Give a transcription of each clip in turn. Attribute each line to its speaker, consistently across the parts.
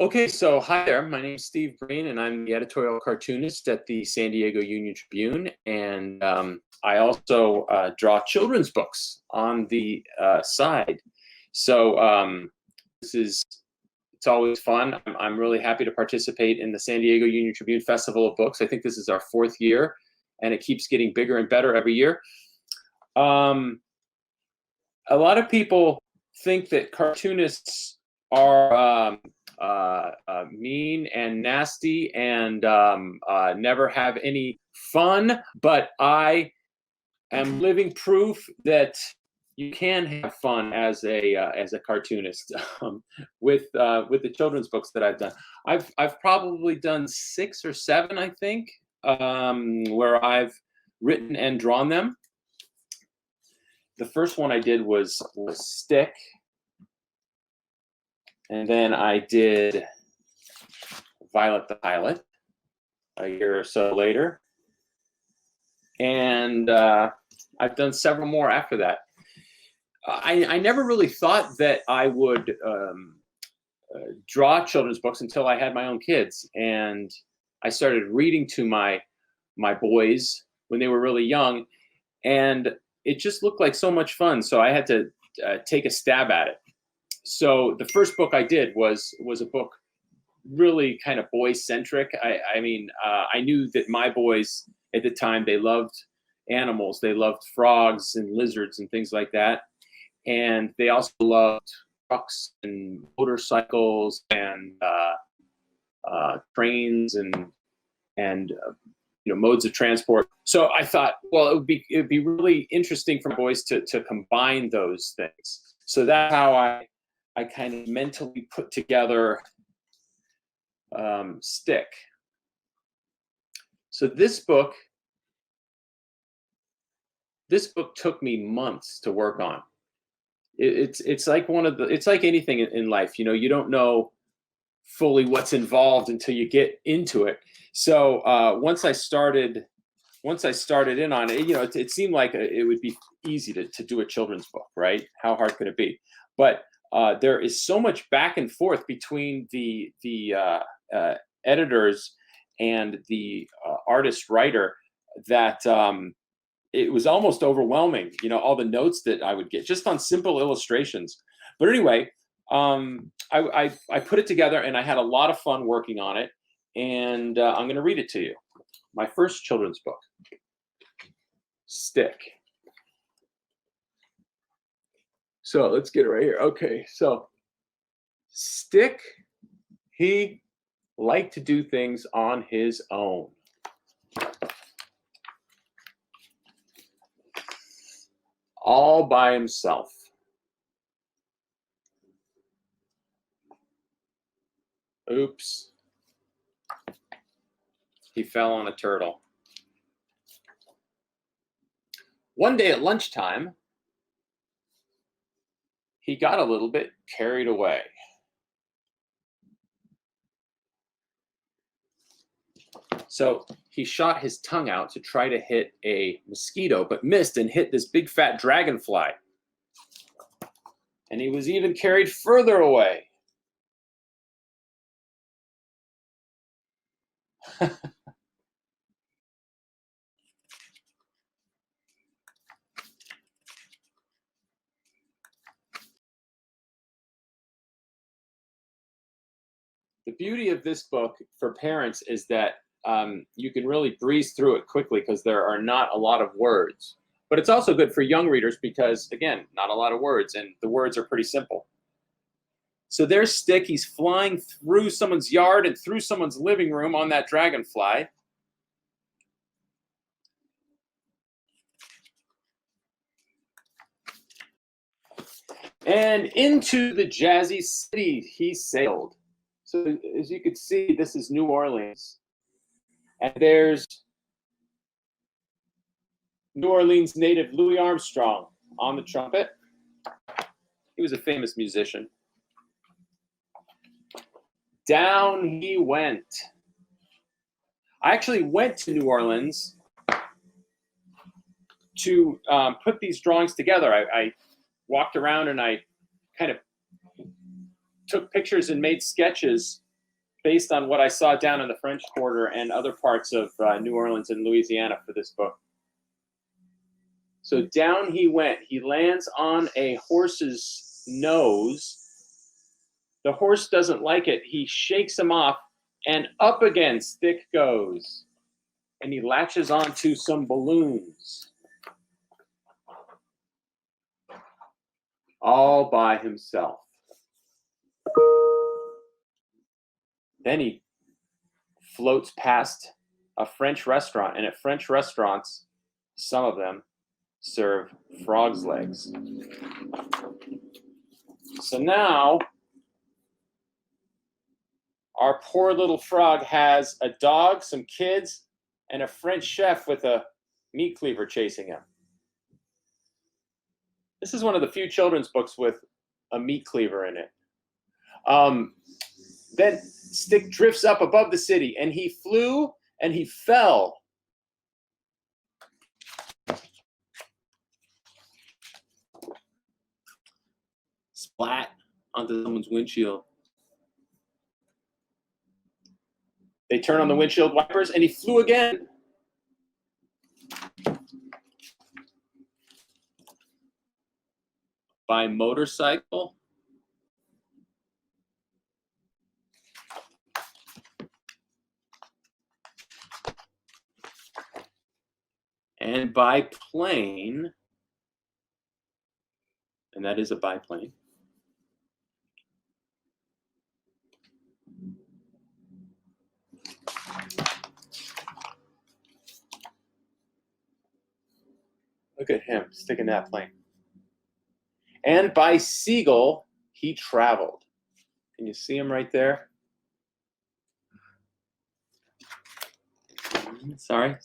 Speaker 1: Okay, so hi there. My name's Steve Breen, and I'm the editorial cartoonist at the San Diego Union Tribune. And I also draw children's books on the side. So this is it's always fun. I'm really happy to participate in the San Diego Union Tribune Festival of Books. I think this is our fourth year, and it keeps getting bigger and better every year. Um, a lot of people think that cartoonists are mean and nasty and never have any fun, but I am living proof that you can have fun as a cartoonist with the children's books that I've done. I've probably done 6 or 7, I think, where I've written and drawn them. The first one I did was Stick, and then I did Violet the Pilot a year or so later, and I've done several more after that. I never really thought that I would draw children's books until I had my own kids, and I started reading to my boys when they were really young, and it just looked like so much fun. So I had to take a stab at it. So the first book I did was a book really kind of boy-centric. I mean, I knew that my boys at the time, they loved animals. They loved frogs and lizards and things like that. And they also loved trucks and motorcycles and trains and modes of transport. So I thought, well, it'd be really interesting for boys to combine those things. So that's how I kind of mentally put together Stick. So this book took me months to work on. It's like it's like anything in life. You don't know fully what's involved until you get into it. So once I started in on it, it seemed like it would be easy to do a children's book, right? How hard could it be? But there is so much back and forth between the editors and the artist writer that it was almost overwhelming. All the notes that I would get just on simple illustrations. But anyway, I put it together, and I had a lot of fun working on it. And I'm going to read it to you. My first children's book, Stick. So let's get it right here. Okay, so Stick, he liked to do things on his own. All by himself. Oops. He fell on a turtle. One day at lunchtime, he got a little bit carried away. So he shot his tongue out to try to hit a mosquito, but missed and hit this big fat dragonfly. And he was even carried further away. The beauty of this book for parents is that you can really breeze through it quickly because there are not a lot of words. But it's also good for young readers because, again, not a lot of words, and the words are pretty simple. So there's Stick. He's flying through someone's yard and through someone's living room on that dragonfly. And into the jazzy city he sailed. So as you can see, this is New Orleans. And there's New Orleans native Louis Armstrong on the trumpet. He was a famous musician. Down he went. I actually went to New Orleans to put these drawings together. I walked around and I kind of took pictures and made sketches based on what I saw down in the French Quarter and other parts of New Orleans and Louisiana for this book. So down he went. He lands on a horse's nose. The horse doesn't like it. He shakes him off, and up again Stick goes. And he latches onto some balloons. All by himself. Then he floats past a French restaurant, and at French restaurants, some of them serve frog's legs. So now, our poor little frog has a dog, some kids, and a French chef with a meat cleaver chasing him. This is one of the few children's books with a meat cleaver in it. Then Stick drifts up above the city, and he flew and he fell. Splat onto someone's windshield. They turn on the windshield wipers, and he flew again. By motorcycle. And by plane, and that is a biplane. Look at him sticking that plane. And by seagull, he traveled. Can you see him right there? Sorry.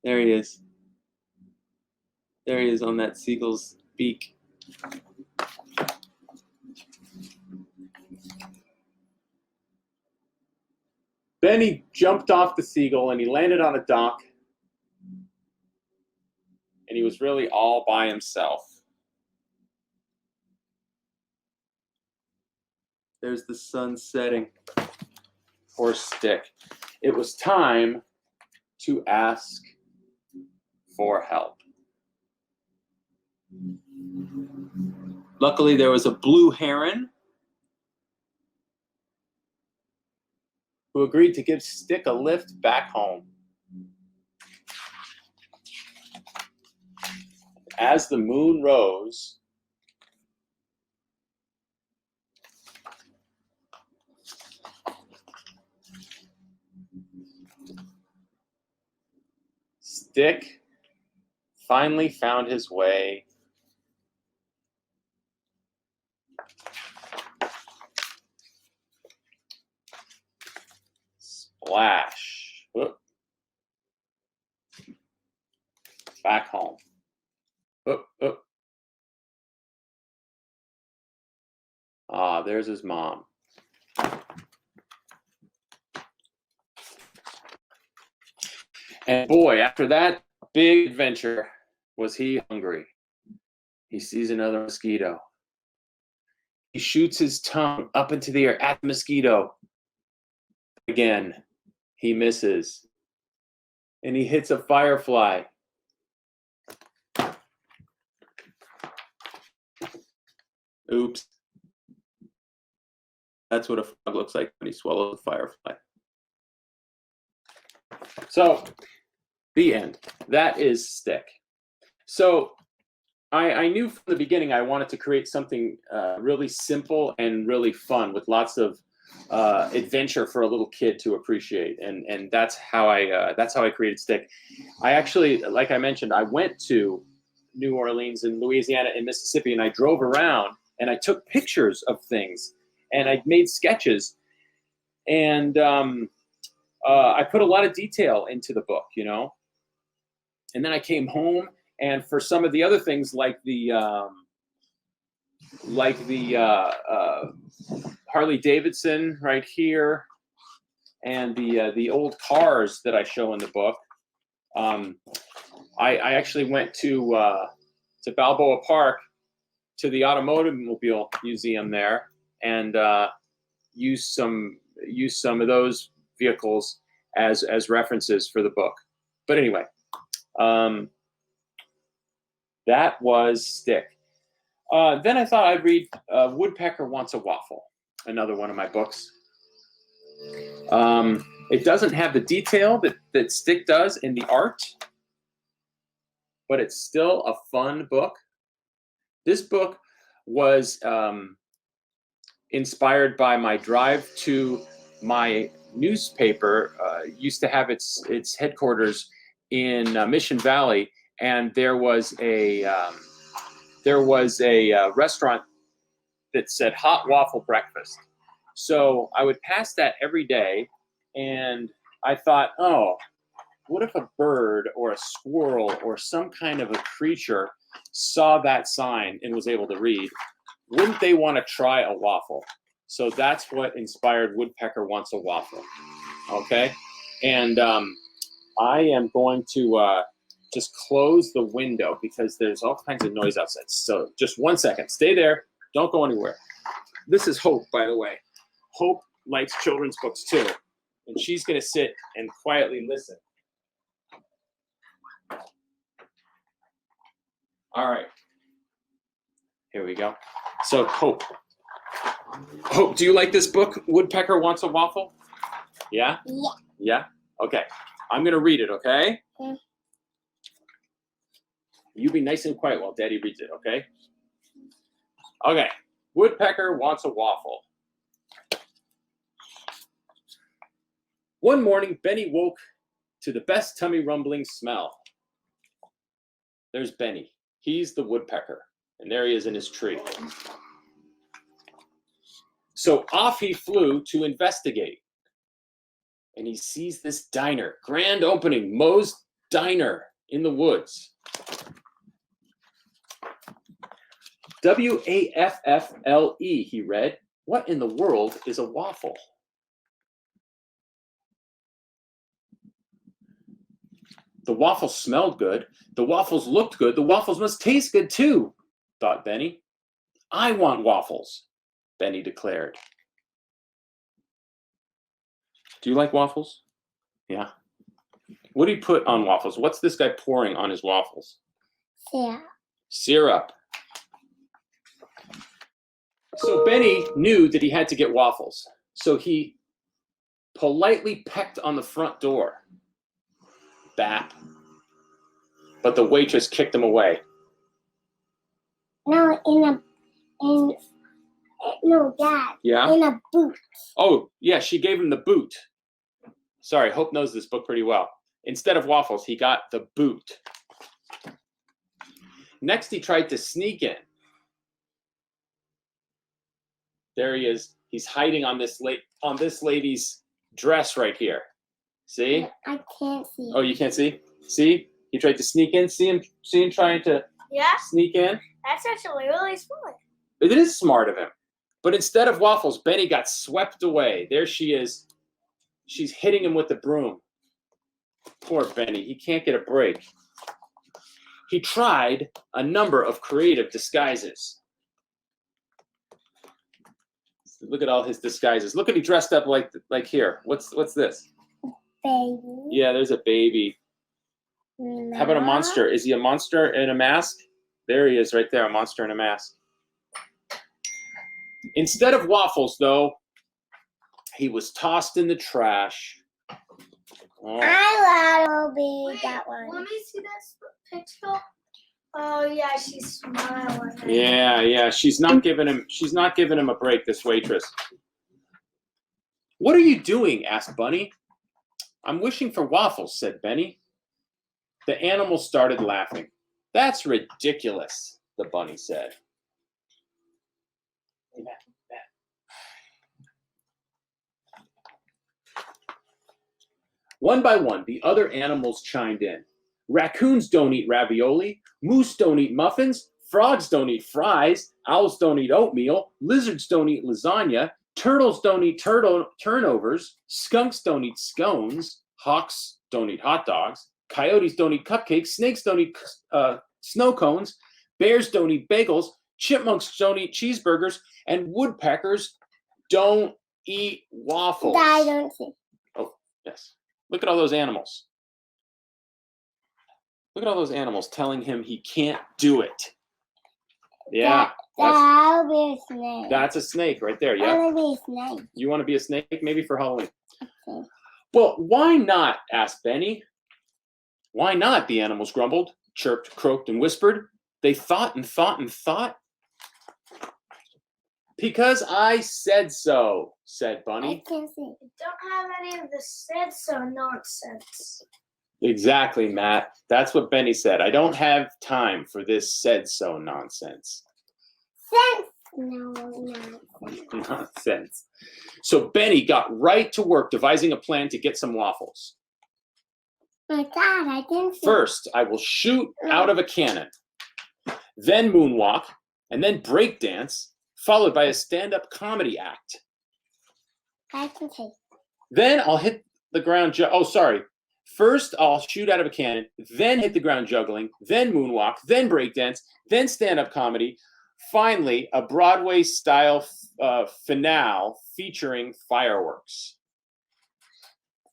Speaker 1: There he is. There he is on that seagull's beak. Then he jumped off the seagull and he landed on a dock. And he was really all by himself. There's the sun setting. Poor Stick. It was time to ask for help. Luckily, there was a blue heron who agreed to give Stick a lift back home. As the moon rose, Stick finally found his way splash. Whoop. Back home. Whoop, whoop. Ah, there's his mom. And boy, after that big adventure, was he hungry. He sees another mosquito. He shoots his tongue up into the air at the mosquito. Again, he misses. And he hits a firefly. Oops. That's what a frog looks like when he swallows a firefly. So, the end. That is Stick. So, I knew from the beginning I wanted to create something really simple and really fun with lots of adventure for a little kid to appreciate, and that's how I created Stick. I actually, like I mentioned, I went to New Orleans and Louisiana and Mississippi, and I drove around and I took pictures of things, and I made sketches, and I put a lot of detail into the book, you know. And then I came home, and for some of the other things, like the Harley Davidson right here, and the old cars that I show in the book, I actually went to Balboa Park, to the Automobile Museum there, and used some use some of those vehicles as references for the book. But anyway, that was Stick. Then I thought I'd read Woodpecker Wants a Waffle, another one of my books. It doesn't have the detail that Stick does in the art, but it's still a fun book. This book was inspired by my drive to my newspaper. Used to have its headquarters in Mission Valley, and there was a restaurant that said hot waffle breakfast. So I would pass that every day, and I thought, oh, what if a bird or a squirrel or some kind of a creature saw that sign and was able to read? Wouldn't they want to try a waffle? So that's what inspired Woodpecker Wants a Waffle. Okay? And I am going to just close the window because there's all kinds of noise outside. So just 1 second. Stay there. Don't go anywhere. This is Hope, by the way. Hope likes children's books too. And she's going to sit and quietly listen. All right. Here we go. So Hope, do you like this book, Woodpecker Wants a Waffle? Yeah?
Speaker 2: Yeah.
Speaker 1: Yeah? Okay. I'm going to read it, okay?
Speaker 2: Mm.
Speaker 1: You be nice and quiet while Daddy reads it, okay? Okay. Woodpecker Wants a Waffle. One morning, Benny woke to the best tummy rumbling smell. There's Benny. He's the woodpecker, and there he is in his tree. So off he flew to investigate. And he sees this diner, grand opening, Moe's Diner in the woods. W-A-F-F-L-E, he read. What in the world is a waffle? The waffles smelled good. The waffles looked good. The waffles must taste good too, thought Benny. I want waffles, Benny declared. Do you like waffles? Yeah. What do you put on waffles? What's this guy pouring on his waffles?
Speaker 2: Yeah.
Speaker 1: Syrup. So Benny knew that he had to get waffles. So he politely pecked on the front door. Bap. But the waitress kicked him away.
Speaker 2: No, Dad.
Speaker 1: Yeah?
Speaker 2: In a boot.
Speaker 1: Oh, yeah, she gave him the boot. Sorry, Hope knows this book pretty well. Instead of waffles, he got the boot. Next, he tried to sneak in. There he is. He's hiding on this lady's dress right here. See?
Speaker 2: I can't see.
Speaker 1: Oh, you can't see? See? He tried to sneak in. See him trying to sneak in?
Speaker 2: That's actually really smart.
Speaker 1: It is smart of him. But instead of waffles, Benny got swept away. There she is. She's hitting him with the broom. Poor Benny. He can't get a break. He tried a number of creative disguises. Look at all his disguises. Look at he dressed up like here. What's this?
Speaker 2: Baby.
Speaker 1: Yeah, there's a baby.
Speaker 2: No.
Speaker 1: How about a monster? Is he a monster in a mask? There he is right there, a monster in a mask. Instead of waffles, though, he was tossed in the trash. Oh.
Speaker 2: I want to be that one.
Speaker 3: Let me see that picture. Oh yeah, she's smiling.
Speaker 1: Yeah. She's not giving him a break, this waitress. What are you doing? Asked Bunny. I'm wishing for waffles, said Benny. The animal started laughing. That's ridiculous, the bunny said. One by one, the other animals chimed in. Raccoons don't eat ravioli. Moose don't eat muffins. Frogs don't eat fries. Owls don't eat oatmeal. Lizards don't eat lasagna. Turtles don't eat turnovers. Skunks don't eat scones. Hawks don't eat hot dogs. Coyotes don't eat cupcakes. Snakes don't eat snow cones. Bears don't eat bagels. Chipmunks don't eat cheeseburgers. And woodpeckers don't eat waffles.
Speaker 2: I don't see.
Speaker 1: Oh, yes. Look at all those animals. Look at all those animals telling him he can't do it. Yeah.
Speaker 2: That'll be a snake.
Speaker 1: That's a snake right there.
Speaker 2: I
Speaker 1: Yeah.
Speaker 2: want to be a snake.
Speaker 1: You want to be a snake maybe for Halloween?
Speaker 2: Okay.
Speaker 1: Well, why not? Asked Benny. Why not? The animals grumbled, chirped, croaked, and whispered. They thought and thought and thought. Because I said so, said Bunny.
Speaker 2: I can see.
Speaker 3: Don't have any of the said so nonsense.
Speaker 1: Exactly, Matt. That's what Benny said. I don't have time for this said so nonsense.
Speaker 2: Sense. No.
Speaker 1: Nonsense. So Benny got right to work devising a plan to get some waffles.
Speaker 2: My God, I can see.
Speaker 1: First, I will shoot out of a cannon, then moonwalk, and then break dance, followed by a stand-up comedy act.
Speaker 2: I can see.
Speaker 1: Then I'll hit the ground. First, I'll shoot out of a cannon, then hit the ground juggling, then moonwalk, then breakdance, then stand-up comedy. Finally, a Broadway-style finale featuring fireworks.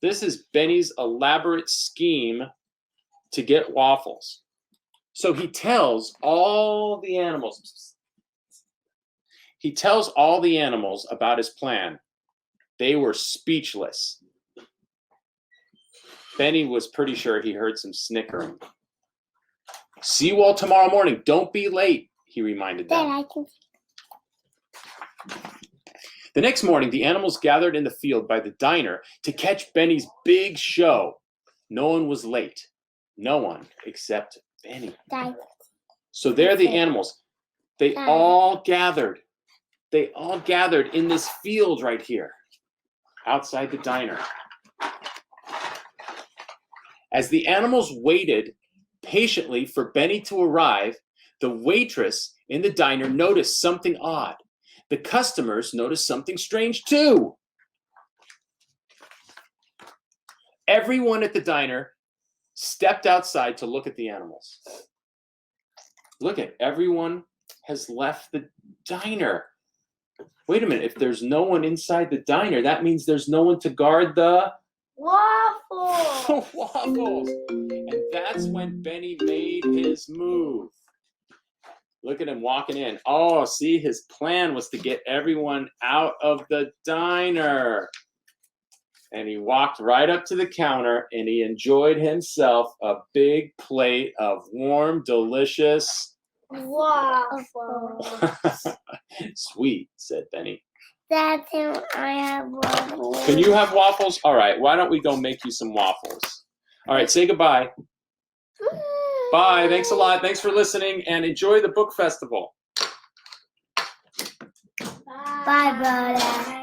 Speaker 1: This is Benny's elaborate scheme to get waffles. So he tells all the animals. He tells all the animals about his plan. They were speechless. Benny was pretty sure he heard some snickering. See you all tomorrow morning. Don't be late, he reminded them.
Speaker 2: Then I can see.
Speaker 1: The next morning, the animals gathered in the field by the diner to catch Benny's big show. No one was late. No one except Benny. So there the animals. They all gathered. They all gathered in this field right here, outside the diner. As the animals waited patiently for Benny to arrive, the waitress in the diner noticed something odd. The customers noticed something strange too. Everyone at the diner stepped outside to look at the animals. Look at everyone has left the diner. Wait a minute, if there's no one inside the diner, that means there's no one to guard the
Speaker 3: Waffle.
Speaker 1: waffles. And that's when Benny made his move. Look at him walking in. Oh, see, his plan was to get everyone out of the diner. And he walked right up to the counter and he enjoyed himself a big plate of warm, delicious
Speaker 3: Waffle.
Speaker 1: Sweet, said Benny.
Speaker 2: That's him. I have waffles.
Speaker 1: Can you have waffles? All right, why don't we go make you some waffles? All right, say goodbye. Bye. Thanks a lot. Thanks for listening and enjoy the book festival.
Speaker 2: Bye, brother.